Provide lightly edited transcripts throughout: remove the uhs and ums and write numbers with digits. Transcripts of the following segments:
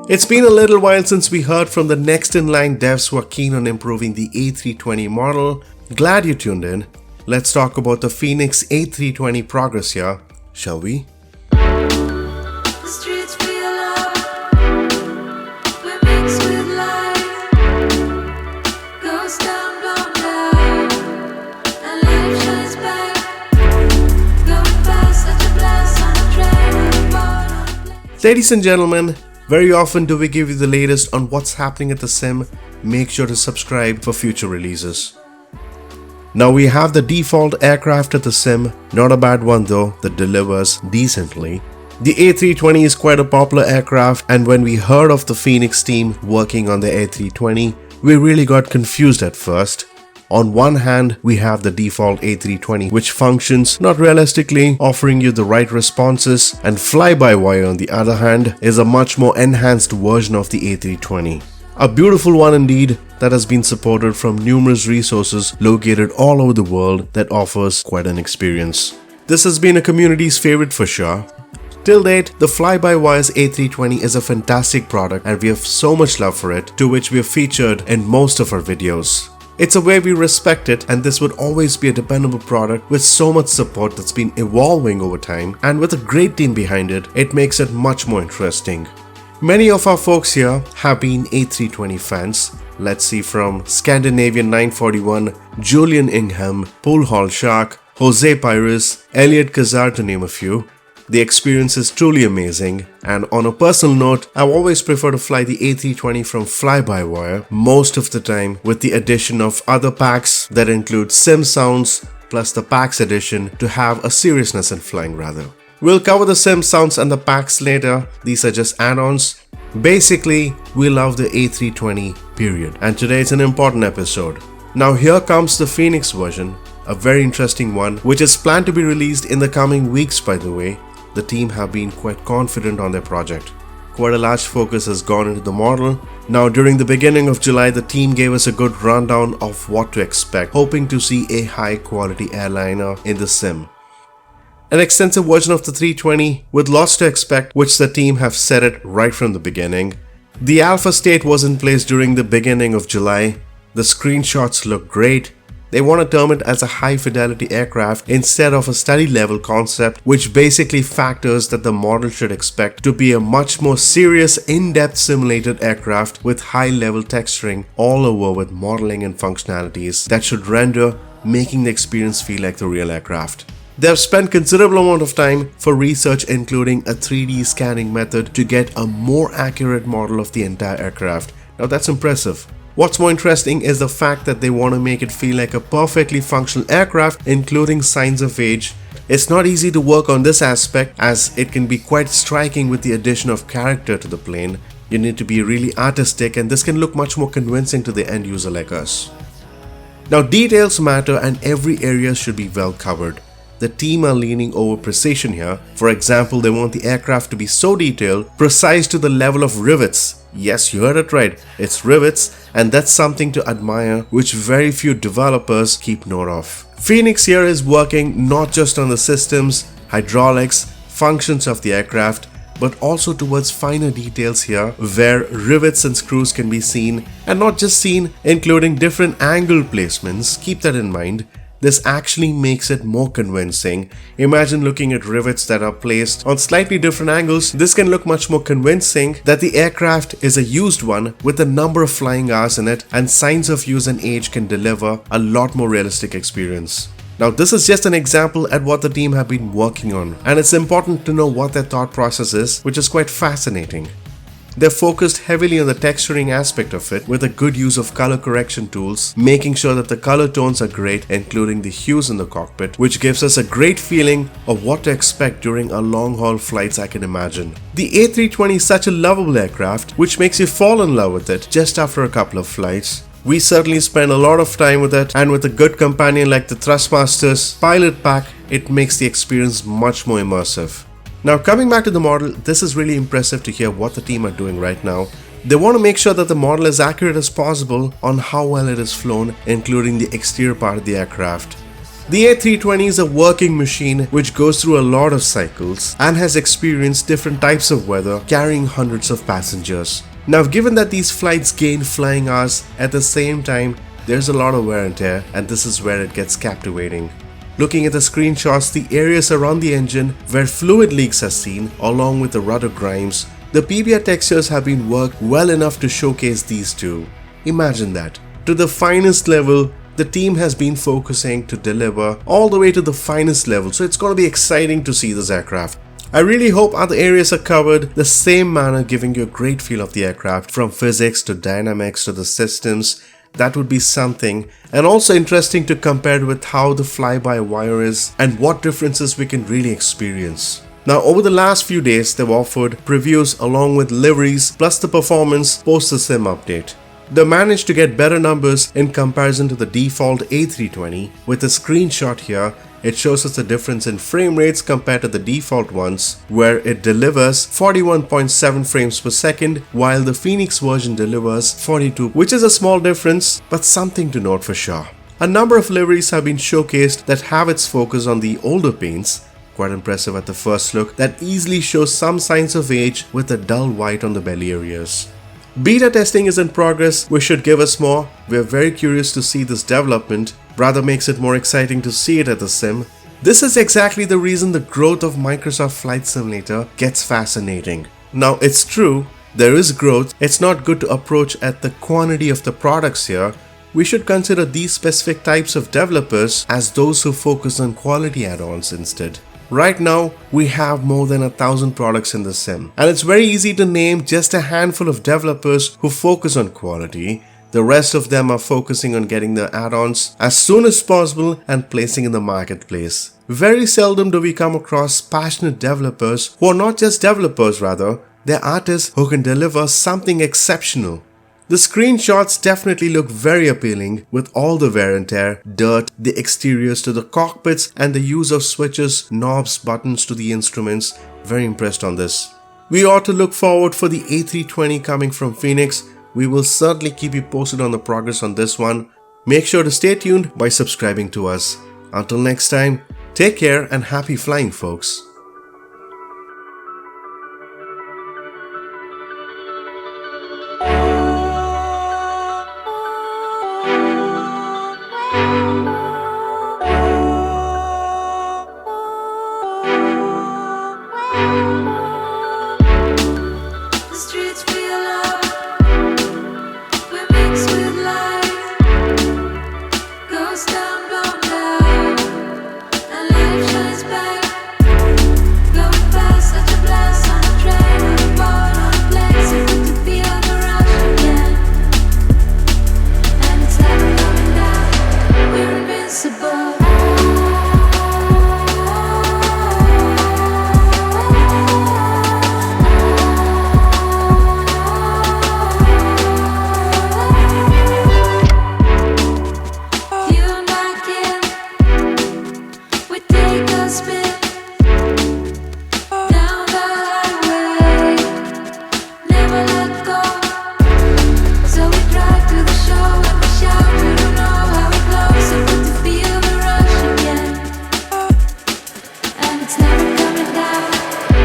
It's been a little while since we heard from the next in line devs who are keen on improving the A320 model. Glad you tuned in. Let's talk about the Fenix A320 progress here, shall we? Ladies and gentlemen, very often do we give you the latest on what's happening at the sim. Make sure to subscribe for future releases. Now we have the default aircraft at the sim, not a bad one though, that delivers decently. The A320 is quite a popular aircraft, and when we heard of the Fenix team working on the A320, we really got confused at first. On one hand, we have the default A320, which functions not realistically, offering you the right responses, and FlyByWire on the other hand is a much more enhanced version of the A320. A beautiful one indeed that has been supported from numerous resources located all over the world that offers quite an experience. This has been a community's favorite for sure. Till date, the FlyByWire's A320 is a fantastic product and we have so much love for it, to which we have featured in most of our videos. It's a way we respect it, and this would always be a dependable product with so much support that's been evolving over time, and with a great team behind it, it makes it much more interesting. Many of our folks here have been A320 fans. Let's see, from Scandinavian 941, Julian Ingham, Pool Hall Shark, Jose Pires, Elliot Kazar to name a few. The experience is truly amazing, and on a personal note, I always prefer to fly the A320 from FlyByWire most of the time, with the addition of other packs that include sim sounds plus the packs edition to have a seriousness in flying rather. We'll cover the sim sounds and the packs later, these are just add-ons. Basically, we love the A320 period, and today is an important episode. Now here comes the Fenix version, a very interesting one which is planned to be released in the coming weeks by the way. The team have been quite confident on their project. Quite a large focus has gone into the model. Now during the beginning of July, the team gave us a good rundown of what to expect, hoping to see a high quality airliner in the sim. An extensive version of the 320 with lots to expect, which the team have said it right from the beginning. The alpha state was in place during the beginning of July. The screenshots look great. They want to term it as a high fidelity aircraft instead of a study level concept, which basically factors that the model should expect to be a much more serious in-depth simulated aircraft with high level texturing all over with modeling and functionalities that should render, making the experience feel like the real aircraft. They have spent considerable amount of time for research, including a 3D scanning method to get a more accurate model of the entire aircraft. Now that's impressive. What's more interesting is the fact that they want to make it feel like a perfectly functional aircraft, including signs of age. It's not easy to work on this aspect, as it can be quite striking with the addition of character to the plane. You need to be really artistic, and this can look much more convincing to the end user like us. Now details matter and every area should be well covered. The team are leaning over precision here. For example, they want the aircraft to be so detailed, precise to the level of rivets. Yes, you heard it right, it's rivets, and that's something to admire, which very few developers keep note of. Fenix here is working not just on the systems, hydraulics, functions of the aircraft, but also towards finer details here, where rivets and screws can be seen, and not just seen, including different angle placements. Keep that in mind. This actually makes it more convincing. Imagine looking at rivets that are placed on slightly different angles. This can look much more convincing that the aircraft is a used one with a number of flying hours in it, and signs of use and age can deliver a lot more realistic experience. Now this is just an example at what the team have been working on, and it's important to know what their thought process is, which is quite fascinating. They're focused heavily on the texturing aspect of it with a good use of color correction tools, making sure that the color tones are great, including the hues in the cockpit, which gives us a great feeling of what to expect during our long-haul flights, I can imagine. The A320 is such a lovable aircraft, which makes you fall in love with it just after a couple of flights. We certainly spend a lot of time with it, and with a good companion like the Thrustmaster's pilot pack, it makes the experience much more immersive. Now coming back to the model, this is really impressive to hear what the team are doing right now. They want to make sure that the model is accurate as possible on how well it is flown, including the exterior part of the aircraft. The A320 is a working machine which goes through a lot of cycles and has experienced different types of weather, carrying hundreds of passengers. Now, given that these flights gain flying hours at the same time, there's a lot of wear and tear, and this is where it gets captivating. Looking at the screenshots, the areas around the engine where fluid leaks are seen, along with the rudder grimes, the PBR textures have been worked well enough to showcase these two. Imagine that. To the finest level, the team has been focusing to deliver all the way to the finest level, so it's going to be exciting to see this aircraft. I really hope other areas are covered the same manner, giving you a great feel of the aircraft, from physics to dynamics to the systems. That would be something, and also interesting to compare with how the fly-by-wire is and what differences we can really experience. Now, over the last few days, they've offered previews along with liveries plus the performance post the sim update. They managed to get better numbers in comparison to the default A320. With a screenshot here, it shows us the difference in frame rates compared to the default ones, where it delivers 41.7 frames per second while the Fenix version delivers 42, which is a small difference but something to note for sure. A number of liveries have been showcased that have its focus on the older paints, quite impressive at the first look, that easily shows some signs of age with a dull white on the belly areas. Beta testing is in progress, which should give us more. We are very curious to see this development, rather makes it more exciting to see it at the sim. This is exactly the reason the growth of Microsoft Flight Simulator gets fascinating. Now, it's true, there is growth. It's not good to approach at the quantity of the products here. We should consider these specific types of developers as those who focus on quality add-ons instead. Right now, we have more than 1,000 products in the sim, and it's very easy to name just a handful of developers who focus on quality. The rest of them are focusing on getting the add-ons as soon as possible and placing in the marketplace. Very seldom do we come across passionate developers who are not just developers, rather, they're artists who can deliver something exceptional. The screenshots definitely look very appealing, with all the wear and tear, dirt, the exteriors to the cockpits, and the use of switches, knobs, buttons to the instruments. Very impressed on this. We ought to look forward for the A320 coming from Fenix. We will certainly keep you posted on the progress on this one. Make sure to stay tuned by subscribing to us. Until next time, take care and happy flying, folks.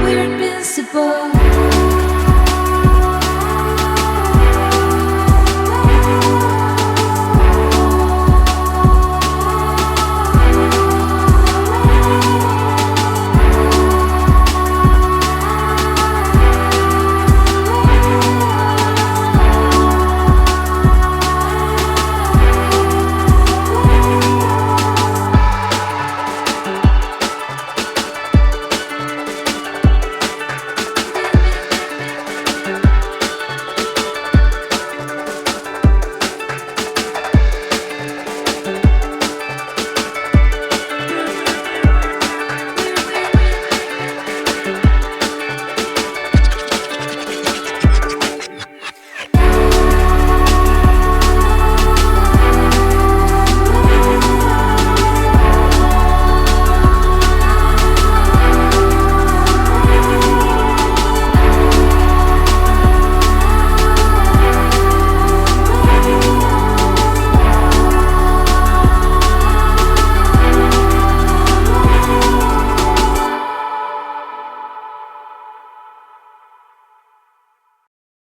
Invincible.